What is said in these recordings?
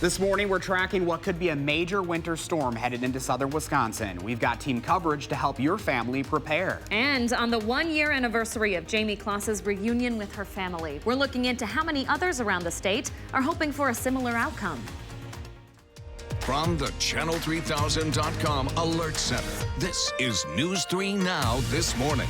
This morning, we're tracking what could be a major winter storm headed into southern Wisconsin. We've got team coverage to help your family prepare. And on the 1-year anniversary of Jamie Kloss's reunion with her family, we're looking into how many others around the state are hoping for a similar outcome. From the Channel3000.com Alert Center, this is News 3 Now this morning.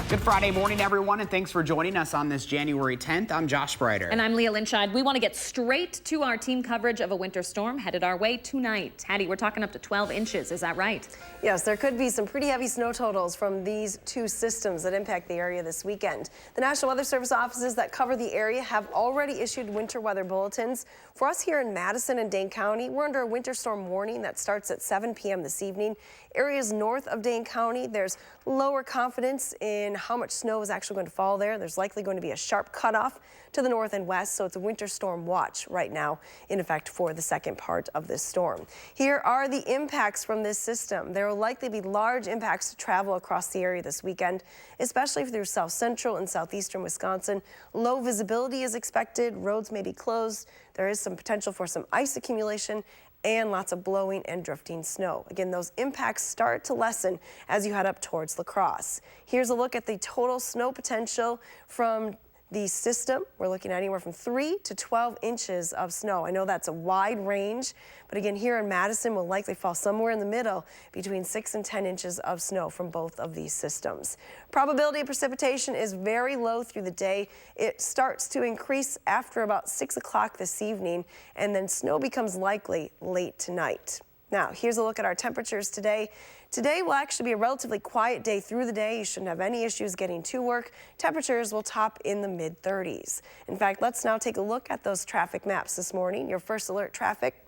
Good Friday morning, everyone, and thanks for joining us on this January 10th. I'm Josh Breider. And I'm Leah Lynchide. We want to get straight to our team coverage of a winter storm headed our way tonight. Hattie, we're talking up to 12 inches. Is that right? Yes, there could be some pretty heavy snow totals from these two systems that impact the area this weekend. The National Weather Service offices that cover the area have already issued winter weather bulletins. For us here in Madison and Dane County, we're under a winter storm warning that starts at 7 p.m. this evening. Areas north of Dane County, there's lower confidence in how much snow is actually going to fall there. There's likely going to be a sharp cutoff to the north and west, so it's a winter storm watch right now in effect for the second part of this storm. Here are the impacts from this system. There will likely be large impacts to travel across the area this weekend, especially through south central and southeastern Wisconsin. Low visibility is expected. Roads may be closed. There is some potential for some ice accumulation and lots of blowing and drifting snow. Again, those impacts start to lessen as you head up towards La Crosse. Here's a look at the total snow potential from the system. We're looking at anywhere from 3 to 12 inches of snow. I know that's a wide range, but again, here in Madison, will likely fall somewhere in the middle between 6 and 10 inches of snow from both of these systems. Probability of precipitation is very low through the day. It starts to increase after about 6 o'clock this evening, and then snow becomes likely late tonight. Now, here's a look at our temperatures today. Today will actually be a relatively quiet day through the day. You shouldn't have any issues getting to work. Temperatures will top in the mid-30s. In fact, let's now take a look at those traffic maps this morning. Your first alert traffic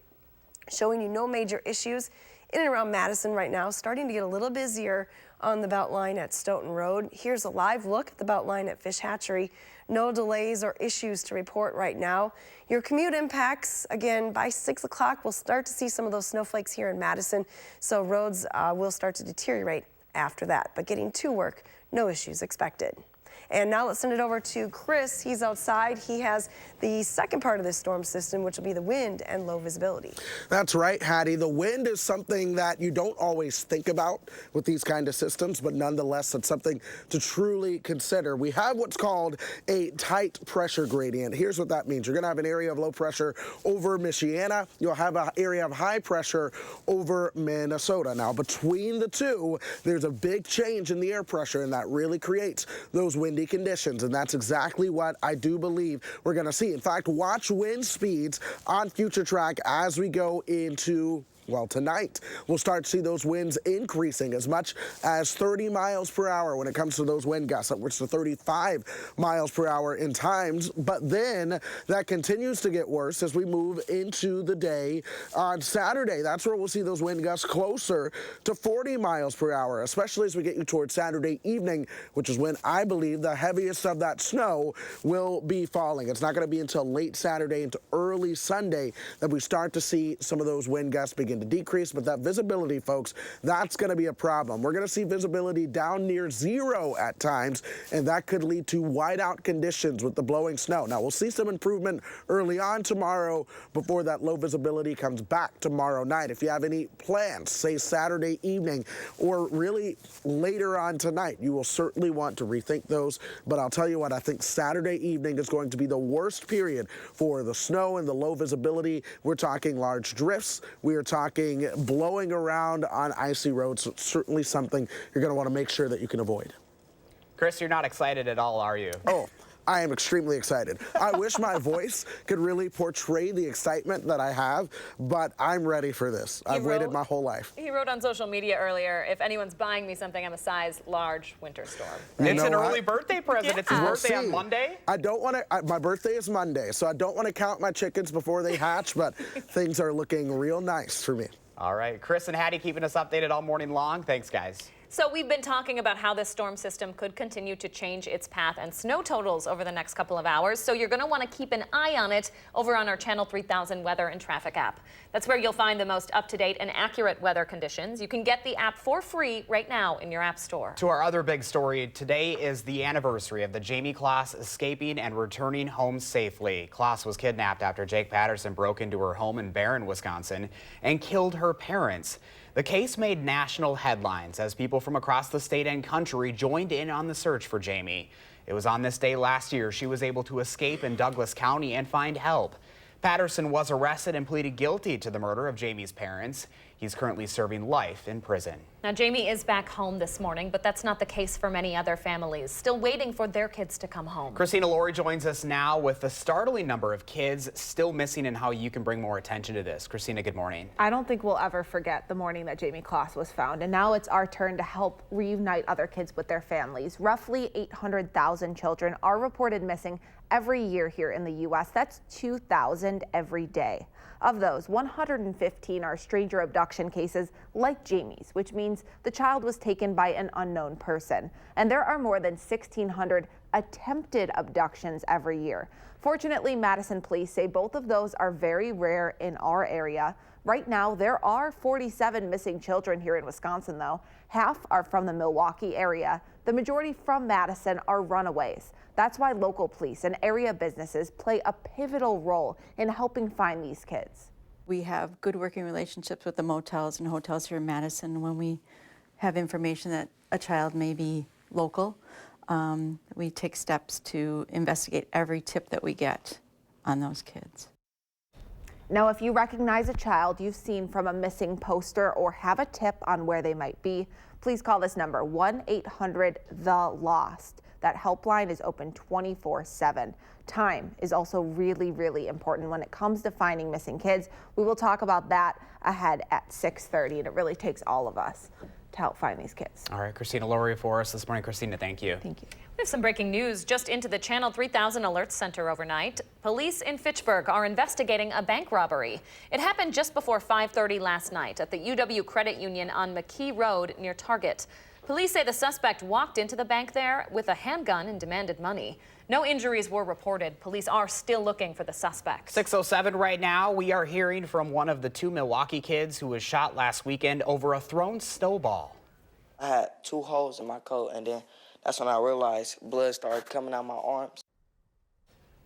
showing you no major issues in and around Madison right now, starting to get a little busier on the Beltline at Stoughton Road. Here's a live look at the Beltline at Fish Hatchery. No delays or issues to report right now. Your commute impacts, again, by 6 o'clock, we'll start to see some of those snowflakes here in Madison, so roads will start to deteriorate after that. But getting to work, no issues expected. And now let's send it over to Chris. He's outside. He has the second part of this storm system, which will be the wind and low visibility. That's right, Hattie. The wind is something that you don't always think about with these kind of systems, but nonetheless, it's something to truly consider. We have what's called a tight pressure gradient. Here's what that means. You're going to have an area of low pressure over Michiana. You'll have an area of high pressure over Minnesota. Now, between the two, there's a big change in the air pressure, and that really creates those windy conditions, and that's exactly what I do believe we're going to see. In fact, watch wind speeds on Future Track as we go into, well, tonight. We'll start to see those winds increasing as much as 30 miles per hour when it comes to those wind gusts, upwards to 35 miles per hour in times. But then that continues to get worse as we move into the day on Saturday. That's where we'll see those wind gusts closer to 40 miles per hour, especially as we get you towards Saturday evening, which is when I believe the heaviest of that snow will be falling. It's not going to be until late Saturday into early Sunday that we start to see some of those wind gusts begin to decrease, but that visibility, folks, that's going to be a problem. We're going to see visibility down near zero at times, and that could lead to whiteout conditions with the blowing snow. Now, we'll see some improvement early on tomorrow before that low visibility comes back tomorrow night. If you have any plans, say Saturday evening or really later on tonight, you will certainly want to rethink those. But I'll tell you what, I think Saturday evening is going to be the worst period for the snow and the low visibility. We're talking large drifts. We are talking blowing around on icy roads. So it's certainly something you're going to want to make sure that you can avoid. Chris, you're not excited at all, are you? Oh, I am extremely excited. I wish my voice could really portray the excitement that I have, but I'm ready for this. I've waited my whole life. He wrote on social media earlier, if anyone's buying me something, I'm a size large winter storm. It's an early birthday present. Yeah. It's his birthday on See, Monday. I don't want to, my birthday is Monday, so I don't want to count my chickens before they hatch, but things are looking real nice for me. All right, Chris and Hattie keeping us updated all morning long. Thanks, guys. So we've been talking about how this storm system could continue to change its path and snow totals over the next couple of hours. So you're going to want to keep an eye on it over on our Channel 3000 weather and traffic app. That's where you'll find the most up-to-date and accurate weather conditions. You can get the app for free right now in your app store. To our other big story, today is the anniversary of the Jamie Kloss escaping and returning home safely. Kloss was kidnapped after Jake Patterson broke into her home in Barron, Wisconsin, and killed her parents. The case made national headlines as people from across the state and country joined in on the search for Jamie. It was on this day last year she was able to escape in Douglas County and find help. Patterson was arrested and pleaded guilty to the murder of Jamie's parents. He's currently serving life in prison. Now, Jamie is back home this morning, but that's not the case for many other families, still waiting for their kids to come home. Christina Laurie joins us now with the startling number of kids still missing and how you can bring more attention to this. Christina, good morning. I don't think we'll ever forget the morning that Jamie Kloss was found, and now it's our turn to help reunite other kids with their families. Roughly 800,000 children are reported missing every year here in the U.S. That's 2,000 every day. Of those, 115 are stranger abduction cases like Jamie's, which means the child was taken by an unknown person. And there are more than 1,600 attempted abductions every year. Fortunately, Madison police say both of those are very rare in our area. Right now, there are 47 missing children here in Wisconsin, though. Half are from the Milwaukee area. The majority from Madison are runaways. That's why local police and area businesses play a pivotal role in helping find these kids. We have good working relationships with the motels and hotels here in Madison. When we have information that a child may be local, we take steps to investigate every tip that we get on those kids. Now, if you recognize a child you've seen from a missing poster or have a tip on where they might be, please call this number, 1-800-THE-LOST. That helpline is open 24/7. Time is also really, really important when it comes to finding missing kids. We will talk about that ahead at 6:30, and it really takes all of us to help find these kids. All right, Christina Laurie for us this morning. Christina, thank you. Thank you. We have some breaking news just into the Channel 3000 Alert Center overnight. Police in Fitchburg are investigating a bank robbery. It happened just before 5:30 last night at the UW Credit Union on McKee Road near Target. Police say the suspect walked into the bank there with a handgun and demanded money. No injuries were reported. Police are still looking for the suspect. 6:07 right now. We are hearing from one of the two Milwaukee kids who was shot last weekend over a thrown snowball. I had 2 holes in my coat, and then that's when I realized blood started coming out my arms.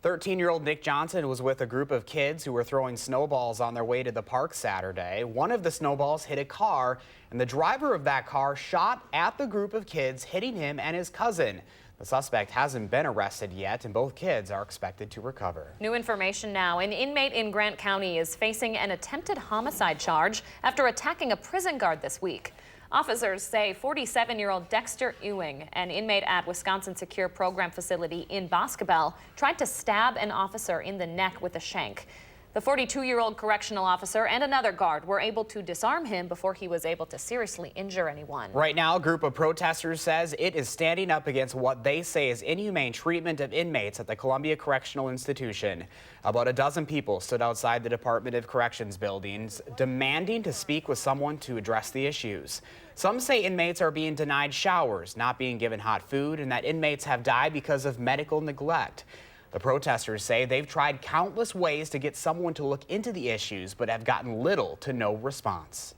13-year-old Nick Johnson was with a group of kids who were throwing snowballs on their way to the park Saturday. One of the snowballs hit a car, and the driver of that car shot at the group of kids, hitting him and his cousin. The suspect hasn't been arrested yet, and both kids are expected to recover. New information now. An inmate in Grant County is facing an attempted homicide charge after attacking a prison guard this week. Officers say 47-year-old Dexter Ewing, an inmate at Wisconsin Secure Program Facility in Boscobel, tried to stab an officer in the neck with a shank. The 42-year-old correctional officer and another guard were able to disarm him before he was able to seriously injure anyone. Right now, a group of protesters says it is standing up against what they say is inhumane treatment of inmates at the Columbia Correctional Institution. About a dozen people stood outside the Department of Corrections buildings demanding to speak with someone to address the issues. Some say inmates are being denied showers, not being given hot food, and that inmates have died because of medical neglect. The protesters say they've tried countless ways to get someone to look into the issues, but have gotten little to no response.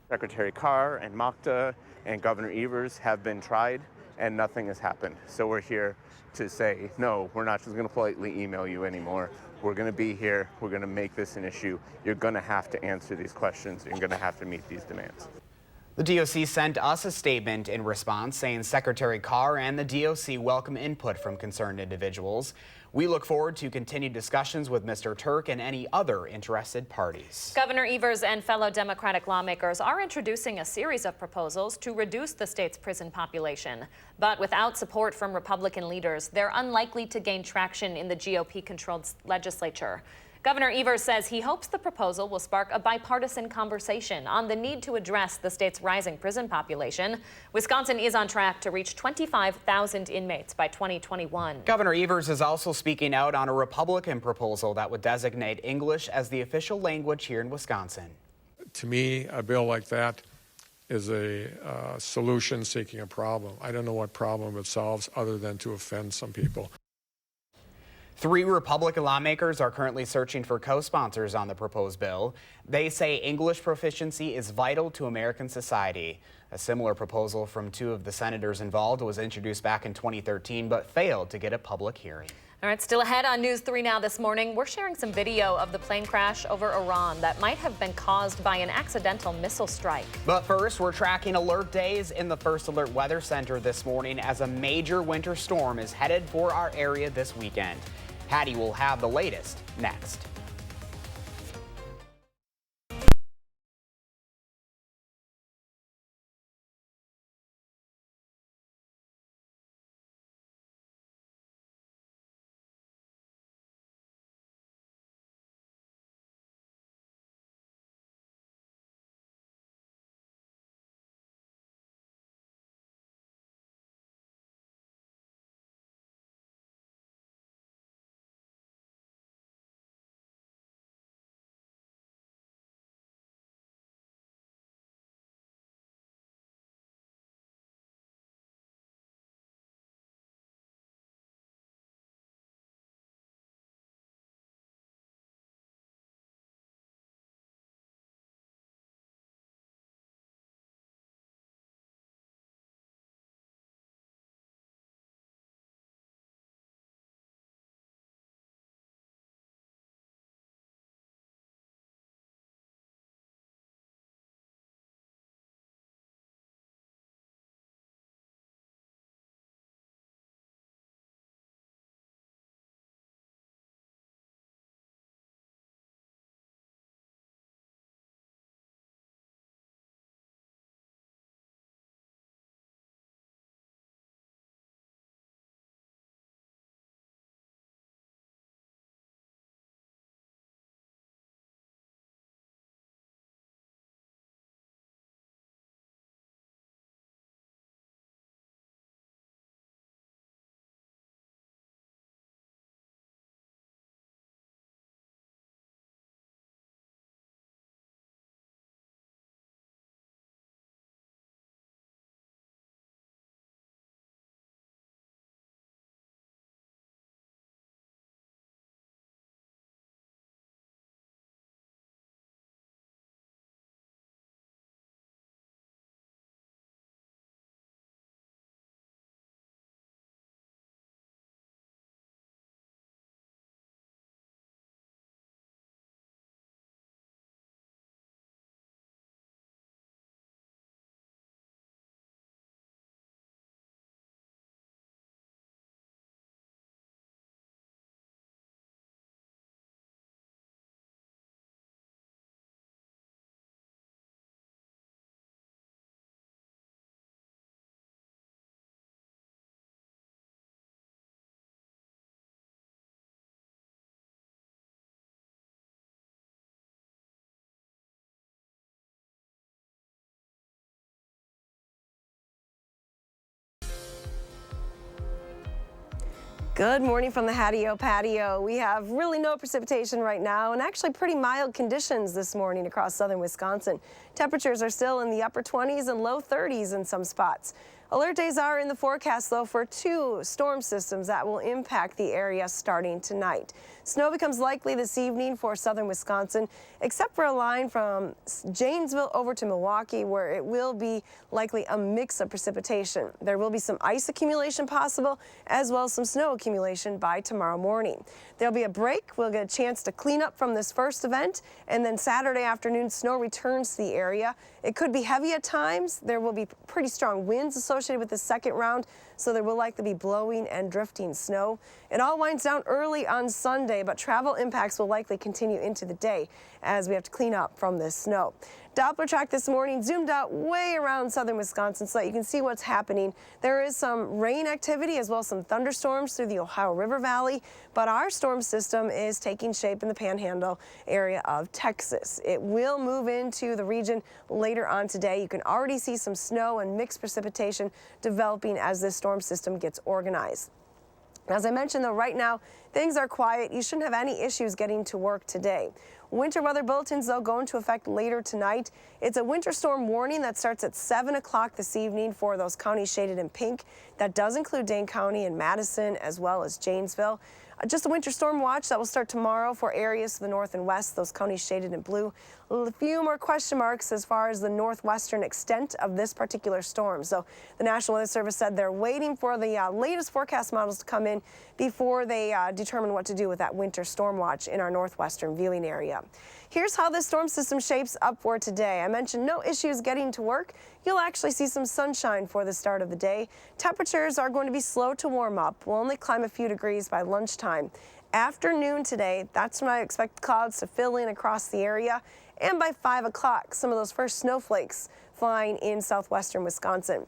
Secretary Carr and Makta and Governor Evers have been tried, and nothing has happened. So we're here to say, no, we're not just going to politely email you anymore. We're going to be here. We're going to make this an issue. You're going to have to answer these questions. You're going to have to meet these demands. The DOC sent us a statement in response saying Secretary Carr and the DOC welcome input from concerned individuals. We look forward to continued discussions with Mr. Turk and any other interested parties. Governor Evers and fellow Democratic lawmakers are introducing a series of proposals to reduce the state's prison population. But without support from Republican leaders, they're unlikely to gain traction in the GOP-controlled legislature. Governor Evers says he hopes the proposal will spark a bipartisan conversation on the need to address the state's rising prison population. Wisconsin is on track to reach 25,000 inmates by 2021. Governor Evers is also speaking out on a Republican proposal that would designate English as the official language here in Wisconsin. To me, a bill like that is a solution seeking a problem. I don't know what problem it solves other than to offend some people. 3 Republican lawmakers are currently searching for co-sponsors on the proposed bill. They say English proficiency is vital to American society. A similar proposal from 2 of the senators involved was introduced back in 2013 but failed to get a public hearing. All right, still ahead on News 3 Now this morning, we're sharing some video of the plane crash over Iran that might have been caused by an accidental missile strike. But first, we're tracking alert days in the First Alert Weather Center this morning as a major winter storm is headed for our area this weekend. Hattie will have the latest next. Good morning from the Hattie-O patio. We have really no precipitation right now and actually pretty mild conditions this morning across southern Wisconsin. Temperatures are still in the upper 20s and low 30s in some spots. Alert days are in the forecast, though, for 2 storm systems that will impact the area starting tonight. Snow becomes likely this evening for southern Wisconsin, except for a line from Janesville over to Milwaukee, where it will be likely a mix of precipitation. There will be some ice accumulation possible, as well as some snow accumulation by tomorrow morning. There'll be a break. We'll get a chance to clean up from this first event, and then Saturday afternoon, snow returns to the area. It could be heavy at times. There will be pretty strong winds associated with the second round, so there will likely be blowing and drifting snow. It all winds down early on Sunday, but travel impacts will likely continue into the day as we have to clean up from this snow. Doppler track this morning zoomed out way around southern Wisconsin so that you can see what's happening. There is some rain activity as well as some thunderstorms through the Ohio River Valley, but our storm system is taking shape in the Panhandle area of Texas. It will move into the region later on today. You can already see some snow and mixed precipitation developing as this storm system gets organized. As I mentioned, though, right now, things are quiet. You shouldn't have any issues getting to work today. Winter weather bulletins, though, go into effect later tonight. It's a winter storm warning that starts at 7 o'clock this evening for those counties shaded in pink. That does include Dane County and Madison, as well as Janesville. Just a winter storm watch that will start tomorrow for areas to the north and west, those counties shaded in blue. A few more question marks as far as the northwestern extent of this particular storm. So the National Weather Service said they're waiting for the latest forecast models to come in before they determine what to do with that winter storm watch in our northwestern viewing area. Here's how this storm system shapes up for today. I mentioned no issues getting to work. You'll actually see some sunshine for the start of the day. Temperatures are going to be slow to warm up. We'll only climb a few degrees by lunchtime. Afternoon today, that's when I expect clouds to fill in across the area. And by 5 o'clock, some of those first snowflakes flying in southwestern Wisconsin.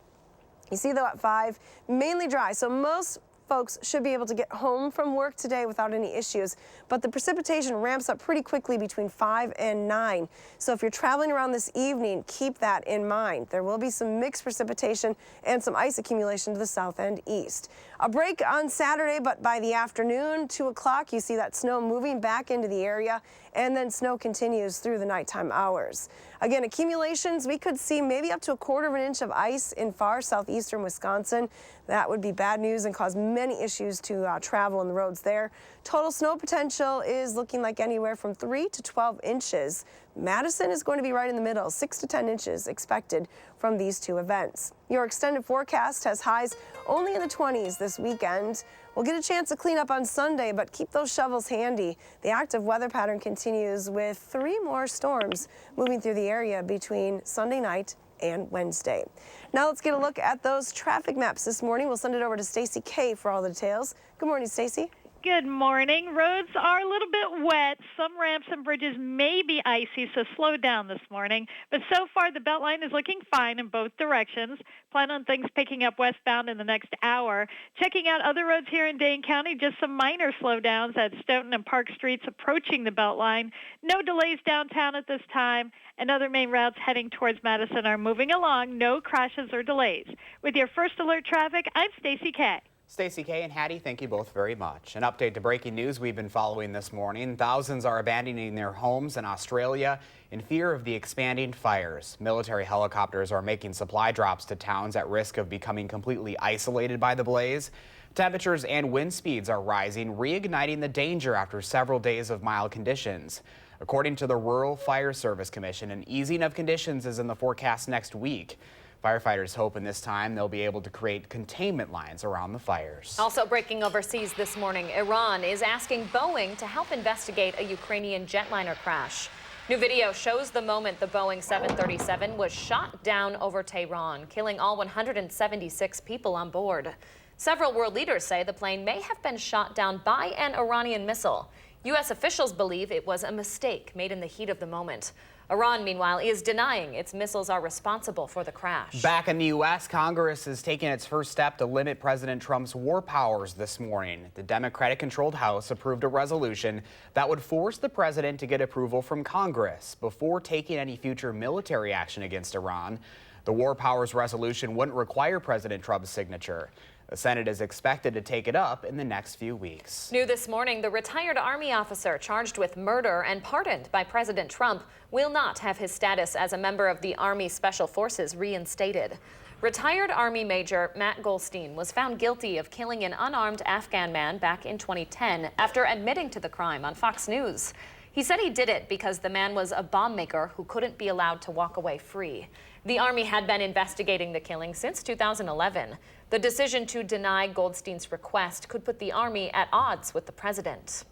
You see, though, at 5, mainly dry, so most folks should be able to get home from work today without any issues, but the precipitation ramps up pretty quickly between 5 and 9. So if you're traveling around this evening, keep that in mind. There will be some mixed precipitation and some ice accumulation to the south and east. A break on Saturday, but by the afternoon, 2 o'clock, you see that snow moving back into the area, and then snow continues through the nighttime hours. Again, accumulations, we could see maybe up to 1/4 inch of ice in far southeastern Wisconsin. That would be bad news and cause many issues to travel on the roads there. Total snow potential is looking like anywhere from 3 to 12 inches. Madison is going to be right in the middle, 6 to 10 inches expected from these two events. Your extended forecast has highs only in the 20s this weekend. We'll get a chance to clean up on Sunday, but keep those shovels handy. The active weather pattern continues with 3 more storms moving through the area between Sunday night and Wednesday. Now let's get a look at those traffic maps this morning. We'll send it over to Stacy K for all the details. Good morning, Stacy. Good morning. Roads are a little bit wet. Some ramps and bridges may be icy, so slow down this morning. But so far, the Beltline is looking fine in both directions. Plan on things picking up westbound in the next hour. Checking out other roads here in Dane County, just some minor slowdowns at Stoughton and Park Streets approaching the Beltline. No delays downtown at this time, and other main routes heading towards Madison are moving along. No crashes or delays. With your First Alert Traffic, I'm Stacy K. Stacy K and Hattie, thank you both very much. An update to breaking news we've been following this morning. Thousands are abandoning their homes in Australia in fear of the expanding fires. Military helicopters are making supply drops to towns at risk of becoming completely isolated by the blaze. Temperatures and wind speeds are rising, reigniting the danger after several days of mild conditions. According to the Rural Fire Service Commission, an easing of conditions is in the forecast next week. Firefighters hope in this time they'll be able to create containment lines around the fires. Also breaking overseas this morning, Iran is asking Boeing to help investigate a Ukrainian jetliner crash. New video shows the moment the Boeing 737 was shot down over Tehran, killing all 176 people on board. Several world leaders say the plane may have been shot down by an Iranian missile. U.S. officials believe it was a mistake made in the heat of the moment. Iran, meanwhile, is denying its missiles are responsible for the crash. Back in the U.S., Congress is taking its first step to limit President Trump's war powers this morning. The Democratic-controlled House approved a resolution that would force the president to get approval from Congress before taking any future military action against Iran. The war powers resolution wouldn't require President Trump's signature. The Senate is expected to take it up in the next few weeks. New this morning, the retired Army officer charged with murder and pardoned by President Trump will not have his status as a member of the Army Special Forces reinstated. Retired Army Major Matt Goldstein was found guilty of killing an unarmed Afghan man back in 2010 after admitting to the crime on Fox News. He said he did it because the man was a bomb maker who couldn't be allowed to walk away free. The Army had been investigating the killing since 2011. The decision to deny Goldstein's request could put the Army at odds with the president.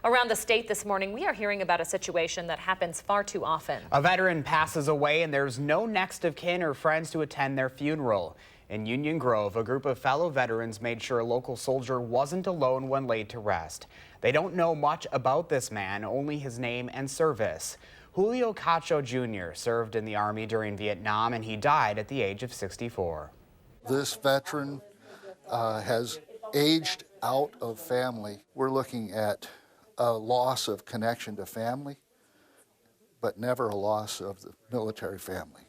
Around the state this morning, we are hearing about a situation that happens far too often. A veteran passes away and there's no next of kin or friends to attend their funeral. In Union Grove, a group of fellow veterans made sure a local soldier wasn't alone when laid to rest. They don't know much about this man, only his name and service. Julio Cacho Jr. served in the Army during Vietnam, and he died at the age of 64. This veteran has aged out of family. We're looking at a loss of connection to family, but never a loss of the military family.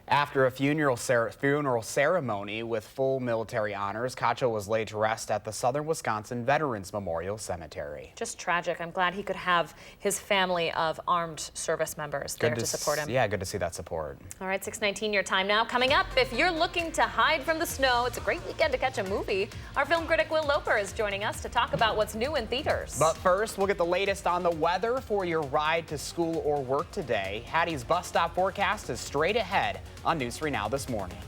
After a funeral ceremony with full military honors, Cacho was laid to rest at the Southern Wisconsin Veterans Memorial Cemetery. Just tragic. I'm glad he could have his family of armed service members there to support him. Yeah, good to see that support. All right, 6:19 your time now. Coming up, if you're looking to hide from the snow, it's a great weekend to catch a movie. Our film critic Will Loper is joining us to talk about what's new in theaters. But first, we'll get the latest on the weather for your ride to school or work today. Hattie's bus stop forecast is straight ahead on News 3 Now this morning.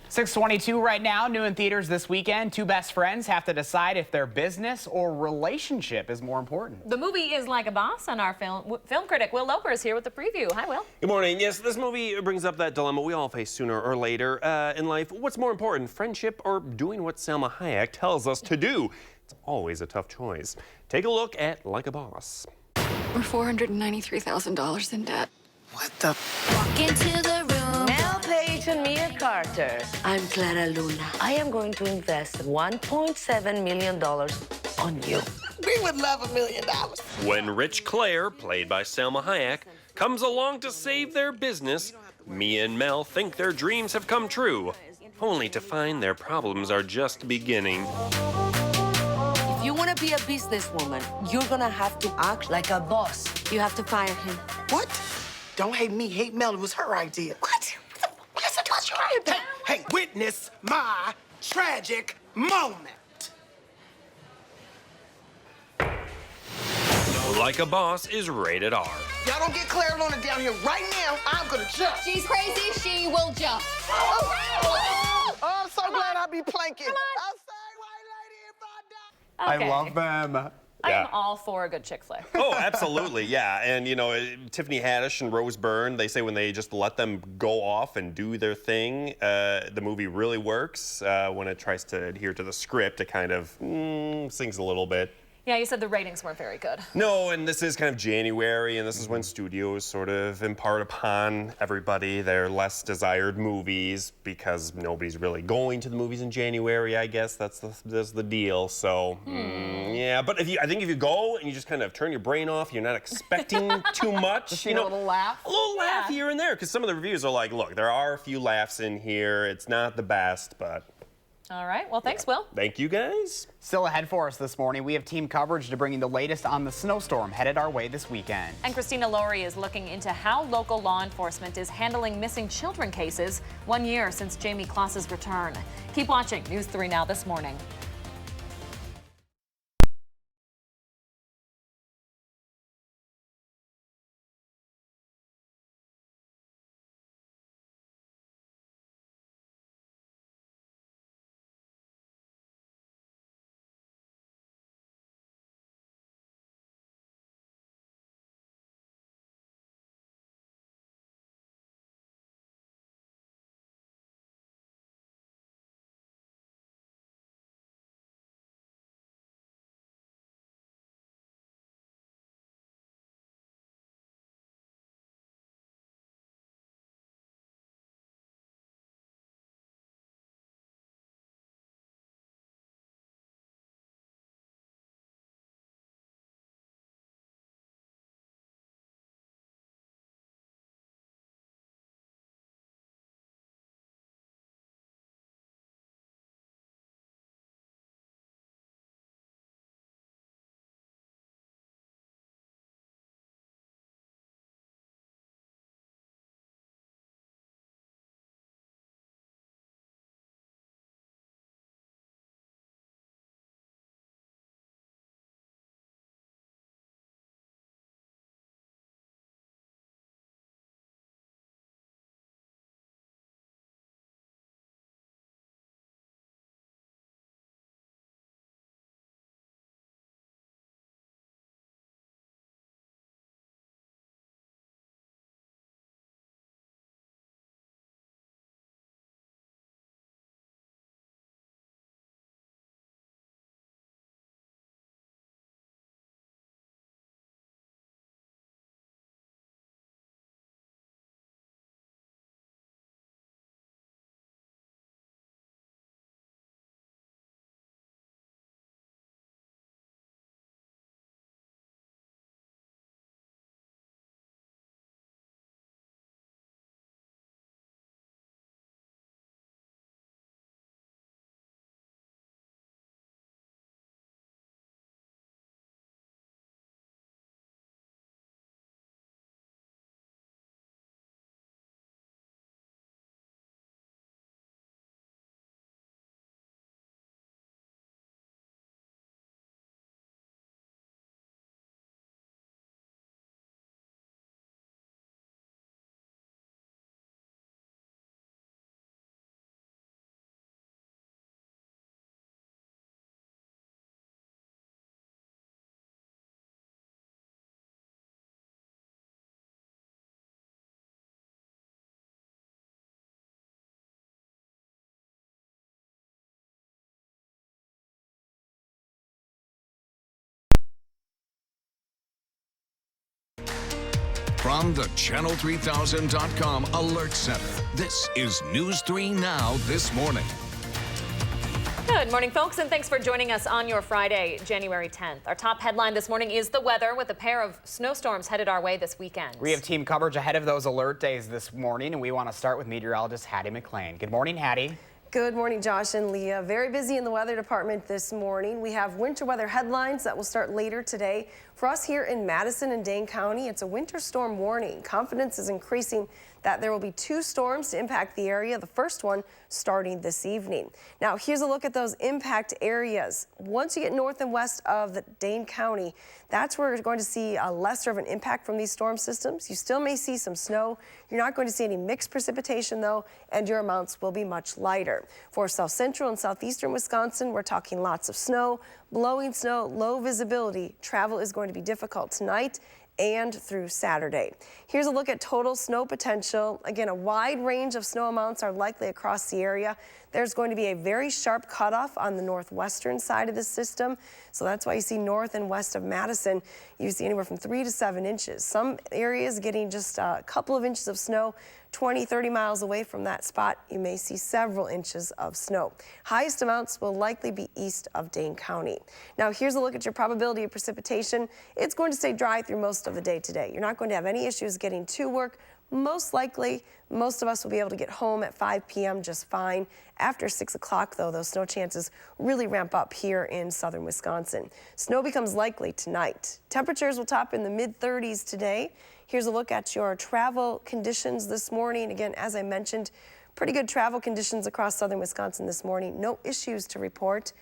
$6:22 right now, new in theaters this weekend. Two best friends have to decide if their business or relationship is more important. The movie is Like a Boss, and our film critic Will Loper is here with the preview. Hi, Will. Good morning. Yes, this movie brings up that dilemma we all face sooner or later in life. What's more important, friendship or doing what Salma Hayek tells us to do? It's always a tough choice. Take a look at Like a Boss. We're $493,000 in debt. What the? Walk into the room. Mel Page and Mia Carter. I'm Clara Luna. I am going to invest $1.7 million on you. We would love $1 million. When Rich Claire, played by Salma Hayek, comes along to save their business, Mia and Mel think their dreams have come true, only to find their problems are just beginning. If you want to be a businesswoman, you're going to have to act like a boss. You have to fire him. What? Don't hate me, hate Mel. It was her idea. What? Listen to us, you're right. Hey, witness my tragic moment. Like a Boss is rated R. Y'all don't get Claire Luna down here right now. I'm gonna jump. She's crazy. She will jump. Oh, I'm so glad I be planking. Come on. I'm sorry, white lady, if I I love them. I am all for a good chick flick. Oh, absolutely, yeah. And, you know, Tiffany Haddish and Rose Byrne, they say when they just let them go off and do their thing, the movie really works. When it tries to adhere to the script, it kind of sings a little bit. Yeah, you said the ratings weren't very good. No, and this is kind of January, and this is when studios sort of impart upon everybody their less desired movies because nobody's really going to the movies in January, I guess. That's the deal. So, yeah. But I think if you go and you just kind of turn your brain off, you're not expecting too much. Just a little laugh? A little laugh here and there, because some of the reviews are like, look, there are a few laughs in here. It's not the best, but... All right. Well, thanks, Will. Thank you, guys. Still ahead for us this morning, we have team coverage to bring you the latest on the snowstorm headed our way this weekend. And Christina Laurie is looking into how local law enforcement is handling missing children cases 1 year since Jamie Klaas's return. Keep watching News 3 Now this morning. From the Channel3000.com Alert Center, this is News 3 Now this morning. Good morning, folks, and thanks for joining us on your Friday, January 10th. Our top headline this morning is the weather, with a pair of snowstorms headed our way this weekend. We have team coverage ahead of those alert days this morning, and we want to start with meteorologist Hattie McLean. Good morning, Hattie. Good morning, Josh and Leah. Very busy in the weather department this morning. We have winter weather headlines that will start later today. For us here in Madison and Dane County, it's a winter storm warning. Confidence is increasing that there will be 2 storms to impact the area, the first one starting this evening. Now, here's a look at those impact areas. Once you get north and west of Dane County, that's where you're going to see a lesser of an impact from these storm systems. You still may see some snow. You're not going to see any mixed precipitation, though, and your amounts will be much lighter. For south central and southeastern Wisconsin, we're talking lots of snow, blowing snow, low visibility. Travel is going to be difficult tonight and through Saturday. Here's a look at total snow potential. Again, a wide range of snow amounts are likely across the area. There's going to be a very sharp cutoff on the northwestern side of the system. So that's why you see north and west of Madison, you see anywhere from 3 to 7 inches. Some areas getting just a couple of inches of snow. 20, 30 miles away from that spot, you may see several inches of snow. Highest amounts will likely be east of Dane County. Now, here's a look at your probability of precipitation. It's going to stay dry through most of the day today. You're not going to have any issues getting to work. Most likely, most of us will be able to get home at 5 p.m. just fine. After 6 o'clock, though, those snow chances really ramp up here in southern Wisconsin. Snow becomes likely tonight. Temperatures will top in the mid-30s today. Here's a look at your travel conditions this morning. Again, as I mentioned, pretty good travel conditions across southern Wisconsin this morning. No issues to report.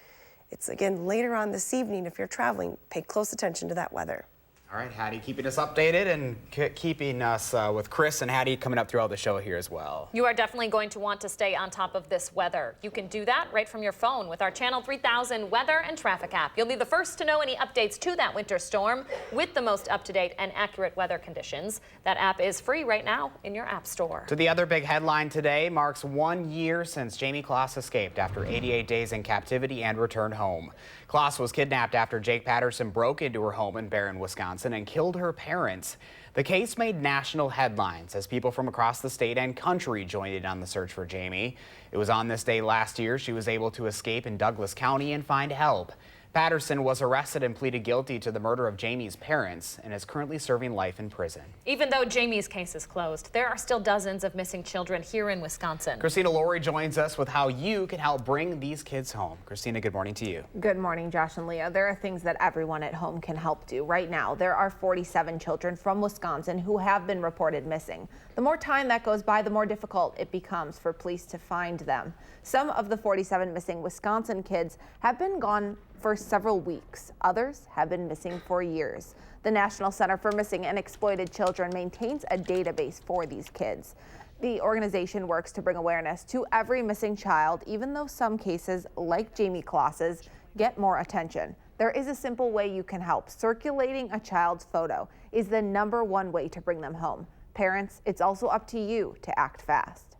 It's again later on this evening. If you're traveling, pay close attention to that weather. All right, Hattie keeping us updated and keeping us with Chris and Hattie coming up throughout the show here as well. You are definitely going to want to stay on top of this weather. You can do that right from your phone with our Channel 3000 weather and traffic app. You'll be the first to know any updates to that winter storm with the most up-to-date and accurate weather conditions. That app is free right now in your app store. To the other big headline today, marks 1 year since Jamie Kloss escaped after 88 days in captivity and returned home. Kloss was kidnapped after Jake Patterson broke into her home in Barron, Wisconsin and killed her parents. The case made national headlines as people from across the state and country joined in on the search for Jamie. It was on this day last year she was able to escape in Douglas County and find help. Patterson was arrested and pleaded guilty to the murder of Jamie's parents and is currently serving life in prison. Even though Jamie's case is closed, there are still dozens of missing children here in Wisconsin. Christina Laurie joins us with how you can help bring these kids home. Christina, good morning to you. Good morning, Josh and Leah. There are things that everyone at home can help do. Right now, there are 47 children from Wisconsin who have been reported missing. The more time that goes by, the more difficult it becomes for police to find them. Some of the 47 missing Wisconsin kids have been gone for several weeks. Others have been missing for years. The National Center for Missing and Exploited Children maintains a database for these kids. The organization works to bring awareness to every missing child, even though some cases, like Jamie Kloss's, get more attention. There is a simple way you can help. Circulating a child's photo is the #1 way to bring them home. Parents, it's also up to you to act fast.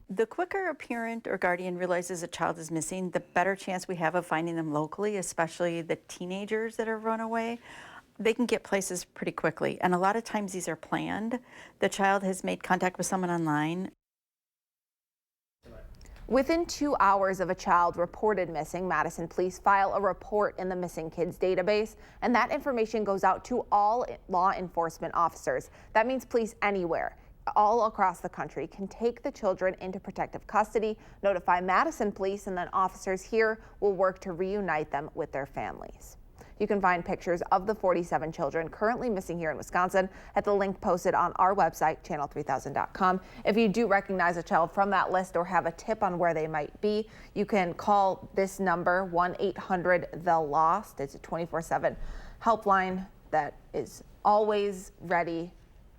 The quicker a parent or guardian realizes a child is missing, the better chance we have of finding them locally, especially the teenagers that have run away. They can get places pretty quickly, and a lot of times these are planned. The child has made contact with someone online. Within 2 hours of a child reported missing, Madison police file a report in the missing kids database, and that information goes out to all law enforcement officers. That means police anywhere, all across the country, can take the children into protective custody, notify Madison police, and then officers here will work to reunite them with their families. You can find pictures of the 47 children currently missing here in Wisconsin at the link posted on our website, channel3000.com. If you do recognize a child from that list or have a tip on where they might be, you can call this number, 1-800-THE-LOST. It's a 24/7 helpline that is always ready,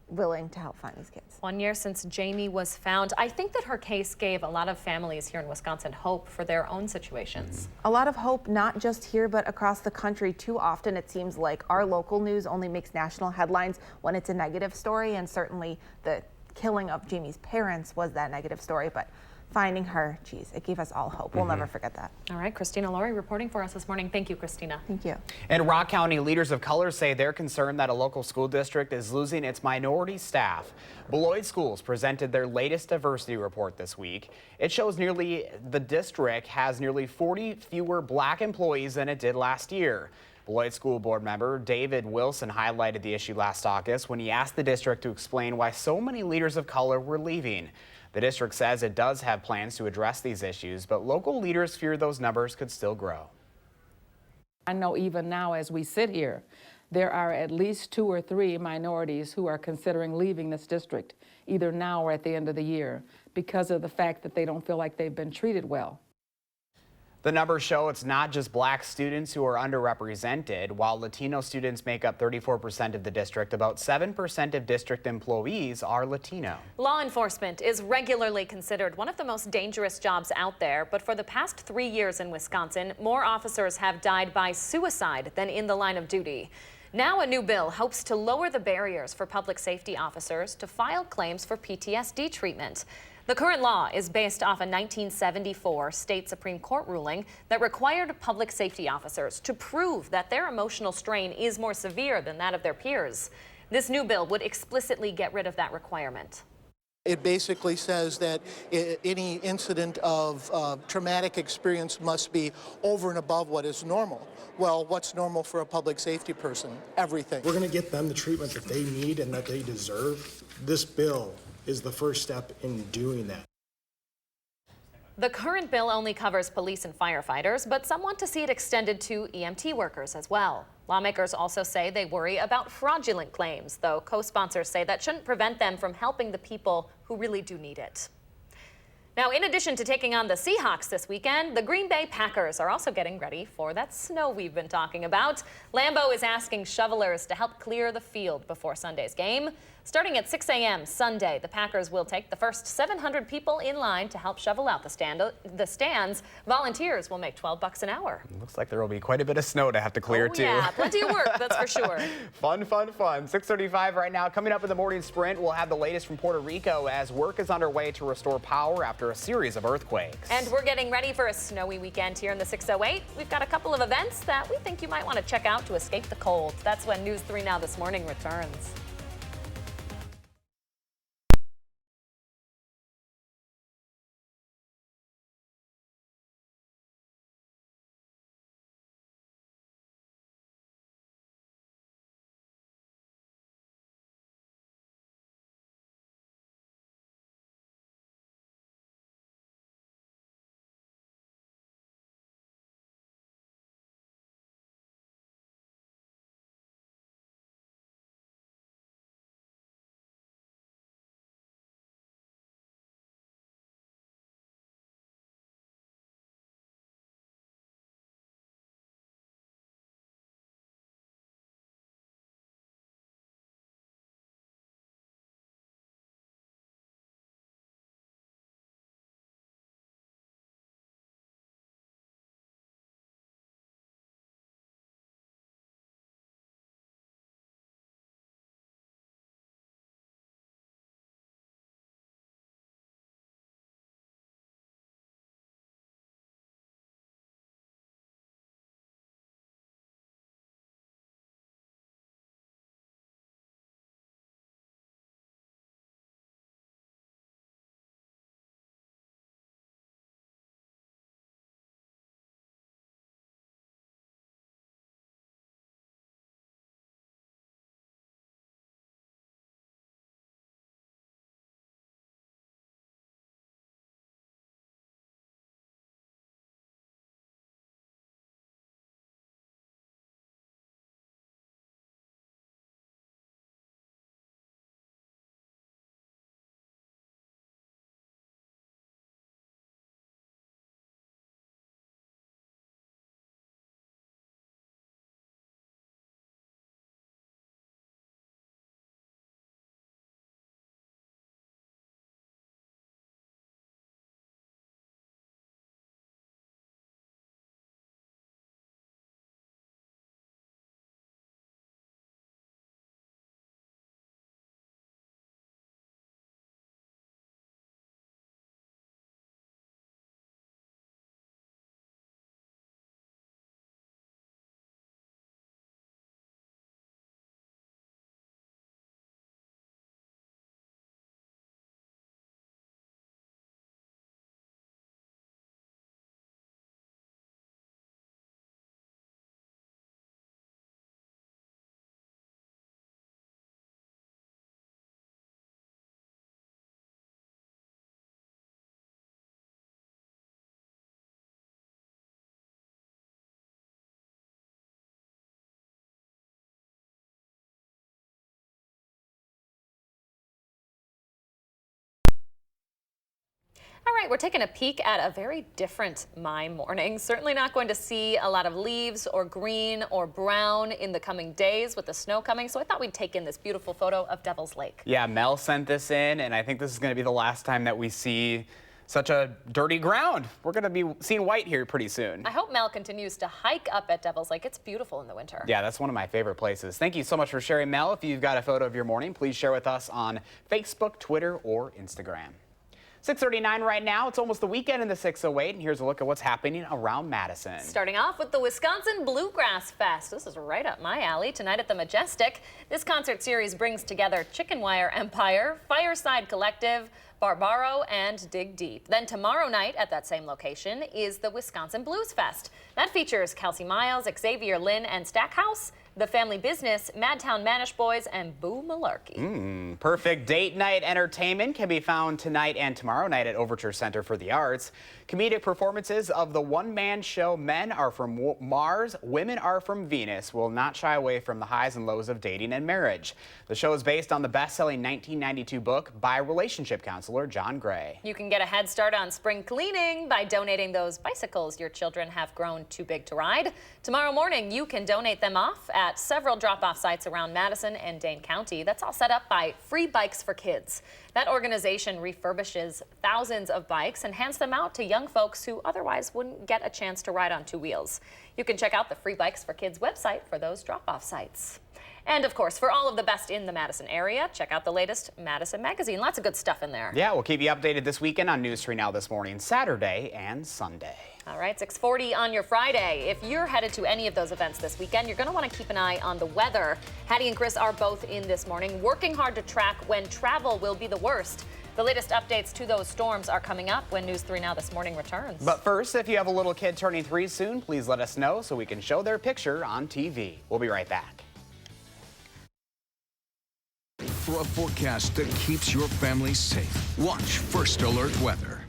willing to help find these kids. 1 year since Jamie was found. I think that her case gave a lot of families here in Wisconsin hope for their own situations. A lot of hope, not just here, but across the country. Too often it seems like our local news only makes national headlines when it's a negative story, and certainly the killing of Jamie's parents was that negative story, but finding her, geez, it gave us all hope. We'll never forget that. All right, Christina Laurie reporting for us this morning. Thank you, Christina. Thank you. And Rock County leaders of color say they're concerned that a local school district is losing its minority staff. Beloit Schools presented their latest diversity report this week. It shows the district has nearly 40 fewer black employees than it did last year. Beloit School Board member David Wilson highlighted the issue last August when he asked the district to explain why so many leaders of color were leaving. The district says it does have plans to address these issues, but local leaders fear those numbers could still grow. I know even now as we sit here there are at least 2 or 3 minorities who are considering leaving this district, either now or at the end of the year, because of the fact that they don't feel like they've been treated well. The numbers show it's not just black students who are underrepresented. While Latino students make up 34% of the district, about 7% of district employees are Latino. Law enforcement is regularly considered one of the most dangerous jobs out there, but for the past 3 years in Wisconsin, more officers have died by suicide than in the line of duty. Now a new bill hopes to lower the barriers for public safety officers to file claims for PTSD treatment. The current law is based off a 1974 state Supreme Court ruling that required public safety officers to prove that their emotional strain is more severe than that of their peers. This new bill would explicitly get rid of that requirement. It basically says that any incident of traumatic experience must be over and above what is normal. Well, what's normal for a public safety person? Everything. We're going to get them the treatment that they need and that they deserve. This bill is the first step in doing that. The current bill only covers police and firefighters, but some want to see it extended to EMT workers as well. Lawmakers also say they worry about fraudulent claims, though co-sponsors say that shouldn't prevent them from helping the people who really do need it. Now, in addition to taking on the Seahawks this weekend, the Green Bay Packers are also getting ready for that snow we've been talking about. Lambeau is asking shovelers to help clear the field before Sunday's game. Starting at 6 a.m. Sunday, the Packers will take the first 700 people in line to help shovel out the stands. Volunteers will make $12 an hour. Looks like there will be quite a bit of snow to have to clear, too. Yeah, plenty of work, that's for sure. Fun, fun, fun. 6:35 right now. Coming up in the morning sprint, we'll have the latest from Puerto Rico as work is underway to restore power after a series of earthquakes. And we're getting ready for a snowy weekend here in the 608. We've got a couple of events that we think you might want to check out to escape the cold. That's when News 3 Now This Morning returns. right, we're taking a peek at a very different my morning. Certainly not going to see a lot of leaves or green or brown in the coming days with the snow coming, so I thought we'd take in this beautiful photo of Devil's Lake. Yeah, Mel sent this in, and I think this is going to be the last time that we see such a dirty ground. We're going to be seeing white here pretty soon. I hope Mel continues to hike up at Devil's Lake. It's beautiful in the winter. Yeah, that's one of my favorite places. Thank you so much for sharing, Mel. If you've got a photo of your morning, please share with us on Facebook, Twitter, or Instagram. 6:39 right now. It's almost the weekend in the 608, and here's a look at what's happening around Madison. Starting off with the Wisconsin Bluegrass Fest. This is right up my alley. Tonight at the Majestic, this concert series brings together Chicken Wire Empire, Fireside Collective, Barbaro, and Dig Deep. Then tomorrow night at that same location is the Wisconsin Blues Fest. That features Kelsey Miles, Xavier Lynn, and Stackhouse, The Family Business, Madtown Manish Boys, and Boo Malarkey. Perfect date night entertainment can be found tonight and tomorrow night at Overture Center for the Arts. Comedic performances of the one-man show Men Are From Mars, Women Are From Venus will not shy away from the highs and lows of dating and marriage. The show is based on the best-selling 1992 book by relationship counselor John Gray. You can get a head start on spring cleaning by donating those bicycles your children have grown too big to ride. Tomorrow morning, you can donate them off at several drop-off sites around Madison and Dane County. That's all set up by Free Bikes for Kids. That organization refurbishes thousands of bikes and hands them out to young folks who otherwise wouldn't get a chance to ride on two wheels. You can check out the Free Bikes for Kids website for those drop-off sites. And of course, for all of the best in the Madison area, check out the latest Madison magazine. Lots of good stuff in there. Yeah, we'll keep you updated this weekend on News 3 Now this morning, Saturday and Sunday. All right, 6:40 on your Friday. If you're headed to any of those events this weekend, you're going to want to keep an eye on the weather. Hattie and Chris are both in this morning, working hard to track when travel will be the worst. The latest updates to those storms are coming up when News 3 Now this morning returns. But first, if you have a little kid turning 3 soon, please let us know so we can show their picture on TV. We'll be right back. For a forecast that keeps your family safe, watch First Alert Weather.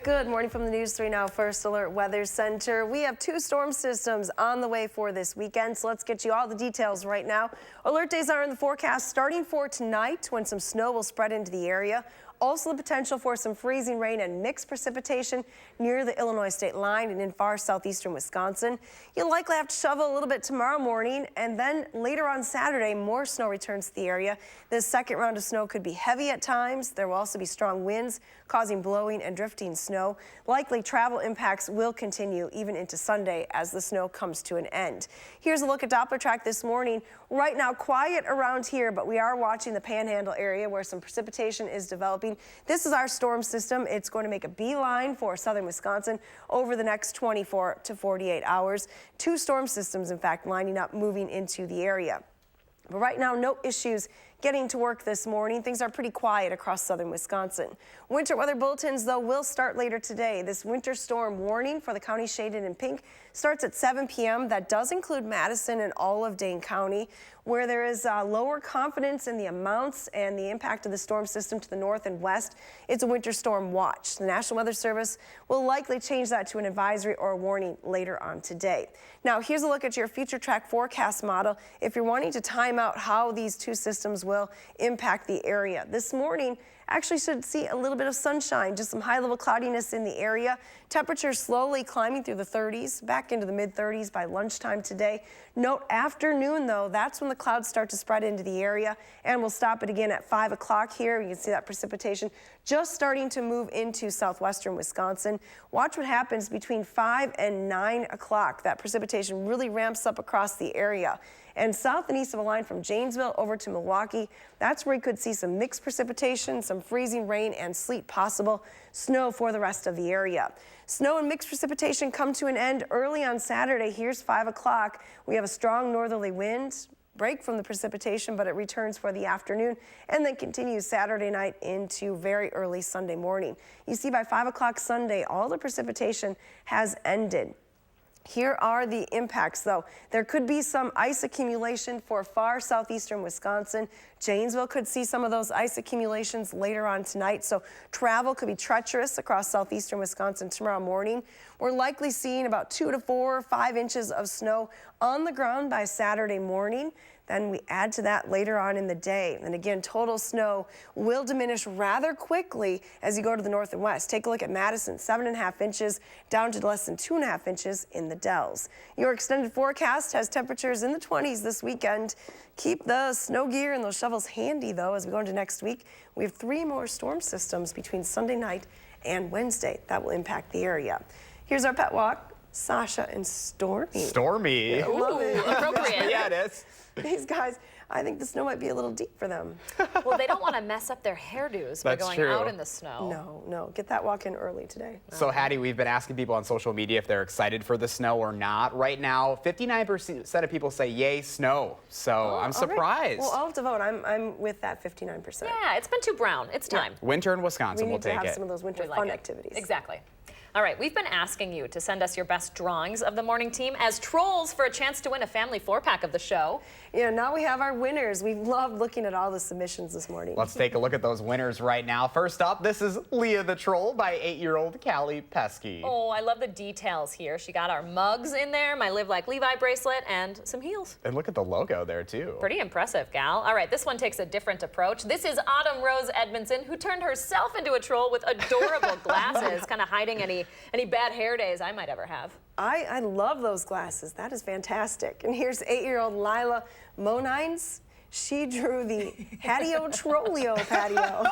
Good morning from the News 3 Now First Alert Weather Center. We have 2 storm systems on the way for this weekend, so let's get you all the details right now. Alert days are in the forecast starting for tonight when some snow will spread into the area. Also the potential for some freezing rain and mixed precipitation near the Illinois state line and in far southeastern Wisconsin. You'll likely have to shovel a little bit tomorrow morning, and then later on Saturday, more snow returns to the area. This second round of snow could be heavy at times. There will also be strong winds causing blowing and drifting snow. Likely travel impacts will continue even into Sunday as the snow comes to an end. Here's a look at Doppler track this morning. Right now, quiet around here, but we are watching the Panhandle area where some precipitation is developing. This is our storm system. It's going to make a beeline for southern Wisconsin over the next 24 to 48 hours. 2 storm systems, in fact, lining up, moving into the area. But right now, no issues getting to work this morning. Things are pretty quiet across southern Wisconsin. Winter weather bulletins, though, will start later today. This winter storm warning for the county shaded in pink starts at 7 p.m. That does include Madison and all of Dane County, where there is lower confidence in the amounts and the impact of the storm system to the north and west. It's a winter storm watch. The National Weather Service will likely change that to an advisory or a warning later on today. Now, here's a look at your future track forecast model if you're wanting to time out how these 2 systems will impact the area. This morning, actually should see a little bit of sunshine, just some high-level cloudiness in the area. Temperatures slowly climbing through the 30s, back into the mid-30s by lunchtime today. Note afternoon, though, that's when the clouds start to spread into the area, and we'll stop it again at 5 o'clock here. You can see that precipitation just starting to move into southwestern Wisconsin. Watch what happens between 5 and 9 o'clock. That precipitation really ramps up across the area. And south and east of a line from Janesville over to Milwaukee, that's where you could see some mixed precipitation, some freezing rain and sleet possible, snow for the rest of the area. Snow and mixed precipitation come to an end early on Saturday. Here's 5 o'clock. We have a strong northerly wind, break from the precipitation, but it returns for the afternoon and then continues Saturday night into very early Sunday morning. You see by 5 o'clock Sunday, all the precipitation has ended. Here are the impacts, though. There could be some ice accumulation for far southeastern Wisconsin. Janesville could see some of those ice accumulations later on tonight, so travel could be treacherous across southeastern Wisconsin tomorrow morning. We're likely seeing about 2 to 4 or 5 inches of snow on the ground by Saturday morning. Then we add to that later on in the day. And again, total snow will diminish rather quickly as you go to the north and west. Take a look at Madison, 7.5 inches down to less than 2.5 inches in the Dells. Your extended forecast has temperatures in the 20s this weekend. Keep the snow gear and those shovels handy, though, as we go into next week. We have 3 more storm systems between Sunday night and Wednesday that will impact the area. Here's our pet walk, Sasha and Stormy. Stormy. I love it. Appropriate. Yeah, it is. These guys, I think the snow might be a little deep for them. Well, they don't want to mess up their hairdos by That's going true. out in the snow. No, get that walk in early today. So, Hattie, we've been asking people on social media if they're excited for the snow or not. Right now, 59% of people say yay, snow. So I'm surprised. Right. Well, I'll have to vote. I'm with that 59%. Yeah, it's been too brown. It's time. Winter in Wisconsin, We we'll need to take have it. some of those winter fun activities. Exactly. All right, we've been asking you to send us your best drawings of the morning team as trolls for a chance to win a family 4-pack of the show. Yeah, now we have our winners. We loved looking at all the submissions this morning. Let's take a look at those winners right now. First up, this is Leah the Troll by 8-year-old Callie Pesky. Oh, I love the details here. She got our mugs in there, my Live Like Levi bracelet, and some heels. And look at the logo there, too. Pretty impressive, gal. All right, this one takes a different approach. This is Autumn Rose Edmondson, who turned herself into a troll with adorable glasses, kind of hiding any bad hair days I might ever have. I love those glasses. That is fantastic. And here's 8-year-old Lila Monines. She drew the Hattie-O Trollio patio,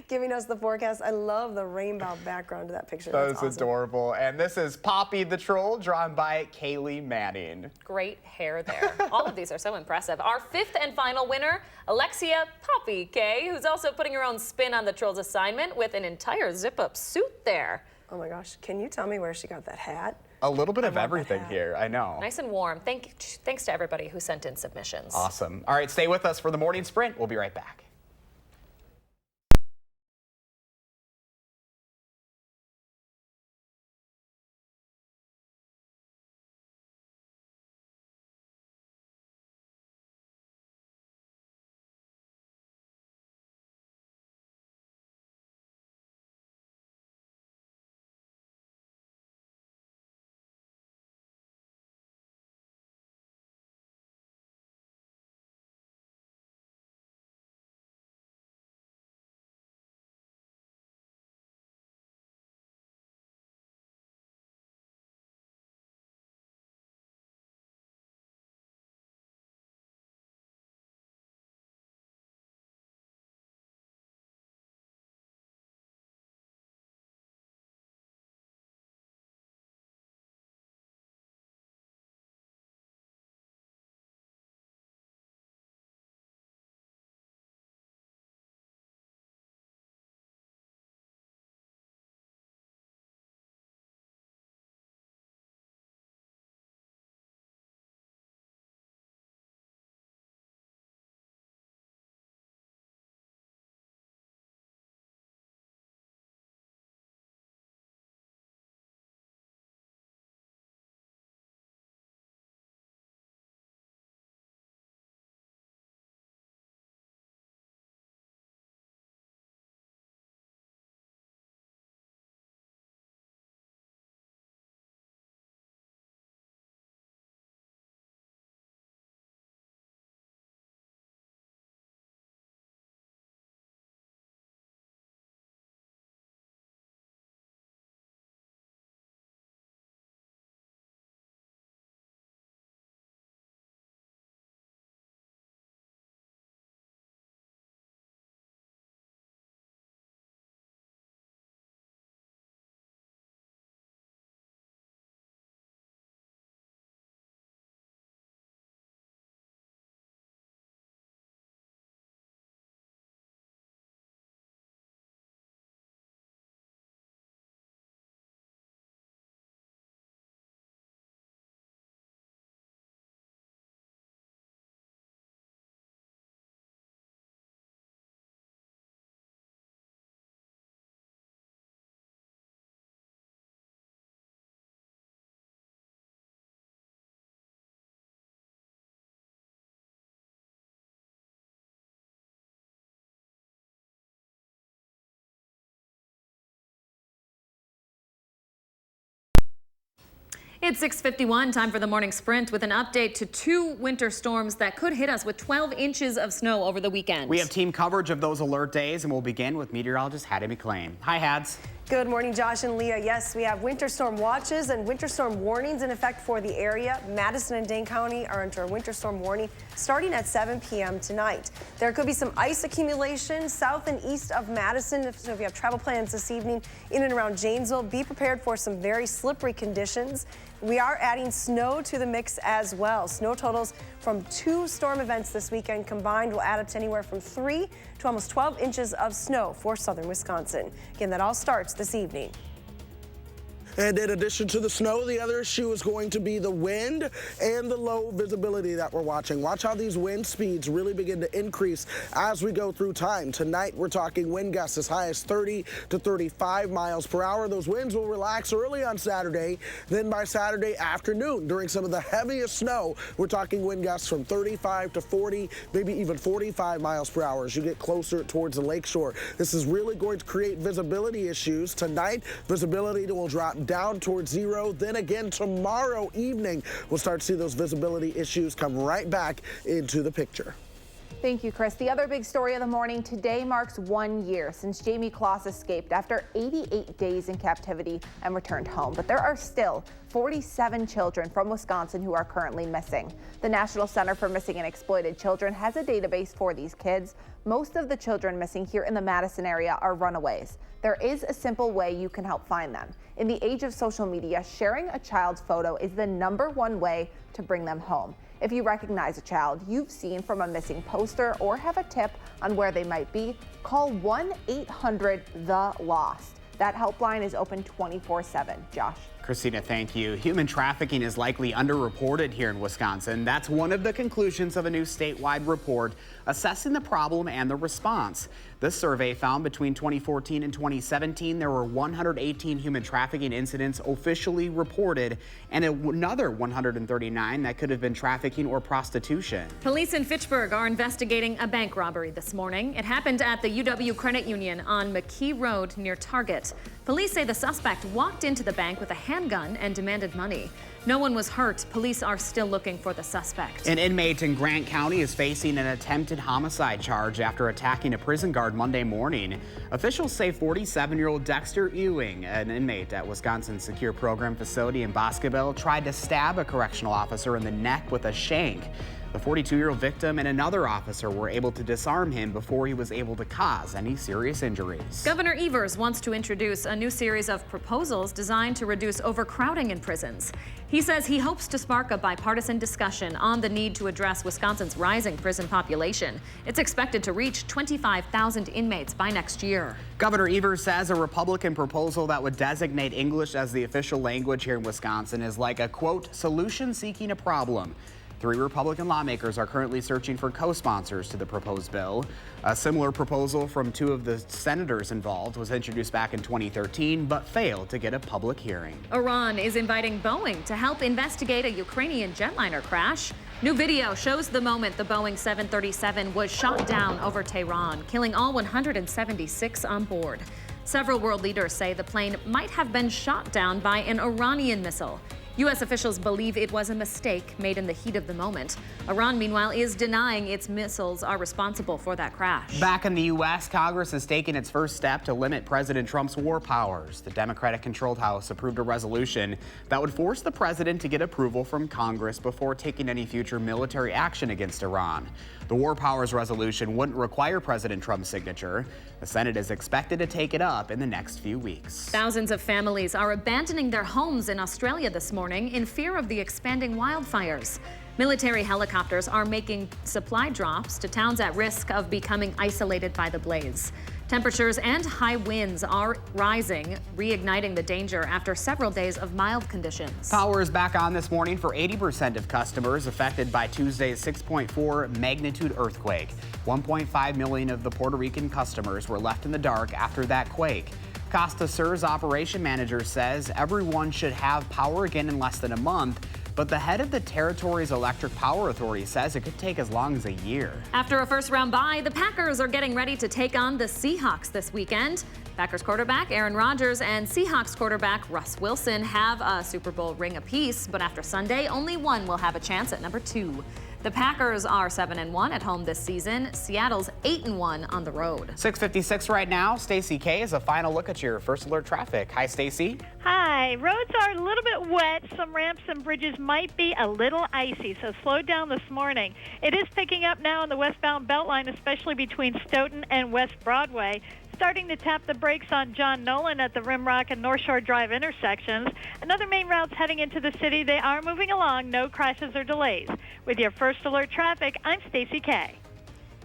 giving us the forecast. I love the rainbow background to that picture. That's awesome. adorable. And this is Poppy the Troll, drawn by Kaylee Manning. Great hair there. All of these are so impressive. Our 5th and final winner, Alexia Poppy K, who's also putting her own spin on the troll's assignment with an entire zip-up suit there. Oh my gosh, can you tell me where she got that hat? A little bit of everything here, I know. Nice and warm. Thanks to everybody who sent in submissions. Awesome. All right, stay with us for the morning sprint. We'll be right back. It's 6:51, time for the morning sprint with an update to 2 winter storms that could hit us with 12 inches of snow over the weekend. We have team coverage of those alert days, and we'll begin with meteorologist Hattie McLean. Hi, Hads. Good morning, Josh and Leah. Yes, we have winter storm watches and winter storm warnings in effect for the area. Madison and Dane County are under a winter storm warning starting at 7 p.m. tonight. There could be some ice accumulation south and east of Madison. So if you have travel plans this evening in and around Janesville, be prepared for some very slippery conditions. We are adding snow to the mix as well. Snow totals from 2 storm events this weekend combined will add up to anywhere from 3 to almost 12 inches of snow for southern Wisconsin. Again, that all starts this evening. And in addition to the snow, the other issue is going to be the wind and the low visibility that we're watching. Watch how these wind speeds really begin to increase as we go through time. Tonight, we're talking wind gusts as high as 30 to 35 miles per hour. Those winds will relax early on Saturday. Then by Saturday afternoon, during some of the heaviest snow, we're talking wind gusts from 35 to 40, maybe even 45 miles per hour as you get closer towards the lakeshore. This is really going to create visibility issues. Tonight, visibility will drop down towards 0. Then again tomorrow evening, we'll start to see those visibility issues come right back into the picture. Thank you, Chris. The other big story of the morning today marks 1 year since Jamie Kloss escaped after 88 days in captivity and returned home. But there are still 47 children from Wisconsin who are currently missing. The National Center for Missing and Exploited Children has a database for these kids. Most of the children missing here in the Madison area are runaways. There is a simple way you can help find them. In the age of social media, sharing a child's photo is the #1 way to bring them home. If you recognize a child you've seen from a missing poster or have a tip on where they might be, call 1-800-THE-LOST. That helpline is open 24/7. Josh. Christina, thank you. Human trafficking is likely underreported here in Wisconsin. That's one of the conclusions of a new statewide report assessing the problem and the response. This survey found between 2014 and 2017, there were 118 human trafficking incidents officially reported and another 139 that could have been trafficking or prostitution. Police in Fitchburg are investigating a bank robbery this morning. It happened at the UW Credit Union on McKee Road near Target. Police say the suspect walked into the bank with a handgun and demanded money. No one was hurt. Police are still looking for the suspect. An inmate in Grant County is facing an attempted homicide charge after attacking a prison guard Monday morning. Officials say 47-year-old Dexter Ewing, an inmate at Wisconsin's Secure Program facility in Boscoville, tried to stab a correctional officer in the neck with a shank. The 42-year-old victim and another officer were able to disarm him before he was able to cause any serious injuries. Governor Evers wants to introduce a new series of proposals designed to reduce overcrowding in prisons. He says he hopes to spark a bipartisan discussion on the need to address Wisconsin's rising prison population. It's expected to reach 25,000 inmates by next year. Governor Evers says a Republican proposal that would designate English as the official language here in Wisconsin is like a, quote, solution seeking a problem. 3 Republican lawmakers are currently searching for co-sponsors to the proposed bill. A similar proposal from 2 of the senators involved was introduced back in 2013, but failed to get a public hearing. Iran is inviting Boeing to help investigate a Ukrainian jetliner crash. New video shows the moment the Boeing 737 was shot down over Tehran, killing all 176 on board. Several world leaders say the plane might have been shot down by an Iranian missile. U.S. officials believe it was a mistake made in the heat of the moment. Iran, meanwhile, is denying its missiles are responsible for that crash. Back in the U.S., Congress has taken its first step to limit President Trump's war powers. The Democratic-controlled House approved a resolution that would force the president to get approval from Congress before taking any future military action against Iran. The war powers resolution wouldn't require President Trump's signature. The Senate is expected to take it up in the next few weeks. Thousands of families are abandoning their homes in Australia this morning in fear of the expanding wildfires. Military helicopters are making supply drops to towns at risk of becoming isolated by the blaze. Temperatures and high winds are rising, reigniting the danger after several days of mild conditions. Power is back on this morning for 80% of customers affected by Tuesday's 6.4 magnitude earthquake. 1.5 million of the Puerto Rican customers were left in the dark after that quake. Costa Sur's operation manager says everyone should have power again in less than a month. but the head of the territory's electric power authority says it could take as long as a year. After a first-round bye, the Packers are getting ready to take on the Seahawks this weekend. Packers quarterback Aaron Rodgers and Seahawks quarterback Russ Wilson have a Super Bowl ring apiece, but after Sunday, only one will have a chance at number 2. The Packers are 7-1 at home this season. Seattle's 8-1 on the road. 6:56 right now. Stacey K is a final look at your first alert traffic. Hi, Stacey. Hi. Roads are a little bit wet. Some ramps and bridges might be a little icy, so slow down this morning. It is picking up now on the westbound Beltline, especially between Stoughton and West Broadway. Starting to tap the brakes on John Nolan at the Rimrock and North Shore Drive intersections. Another main routes heading into the city, they are moving along. No crashes or delays. With your first alert traffic, I'm Stacey K.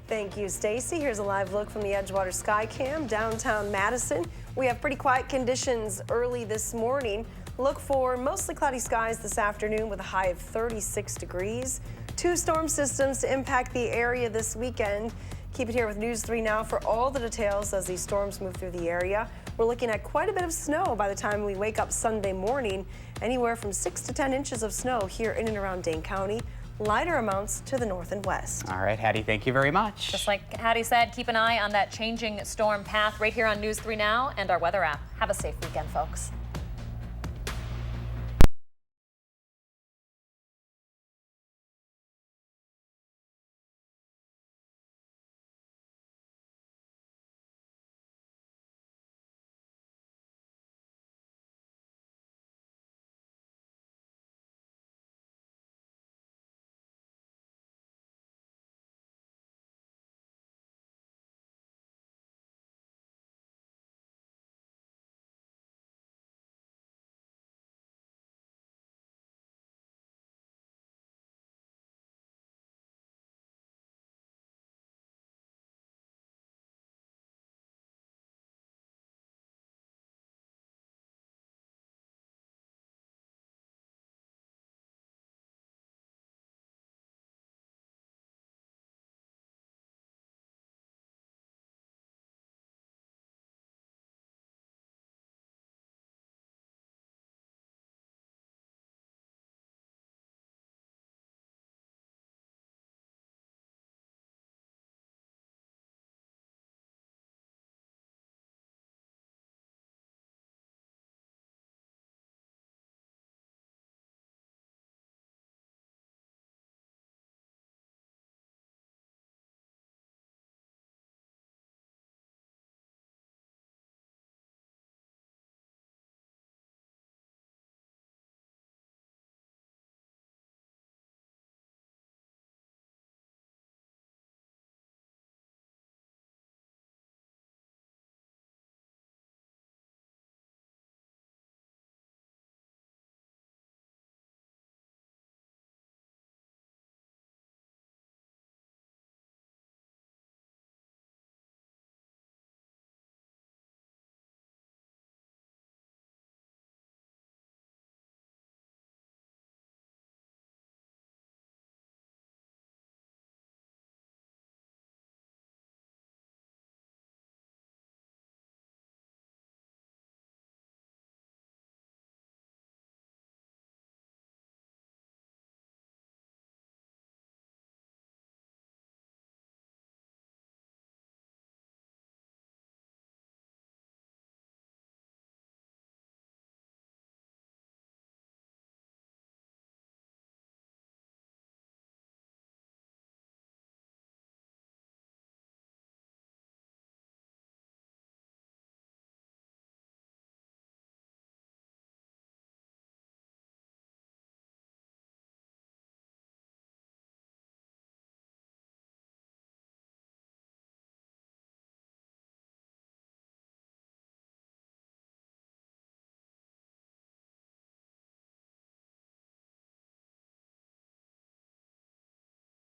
Thank you, Stacey. Here's a live look from the Edgewater Skycam downtown Madison. We have pretty quiet conditions early this morning. Look for mostly cloudy skies this afternoon with a high of 36 degrees. 2 storm systems to impact the area this weekend. Keep it here with News 3 Now for all the details as these storms move through the area. We're looking at quite a bit of snow by the time we wake up Sunday morning. Anywhere from 6 to 10 inches of snow here in and around Dane County. Lighter amounts to the north and west. All right, Hattie, thank you very much. Just like Hattie said, keep an eye on that changing storm path right here on News 3 Now and our weather app. Have a safe weekend, folks.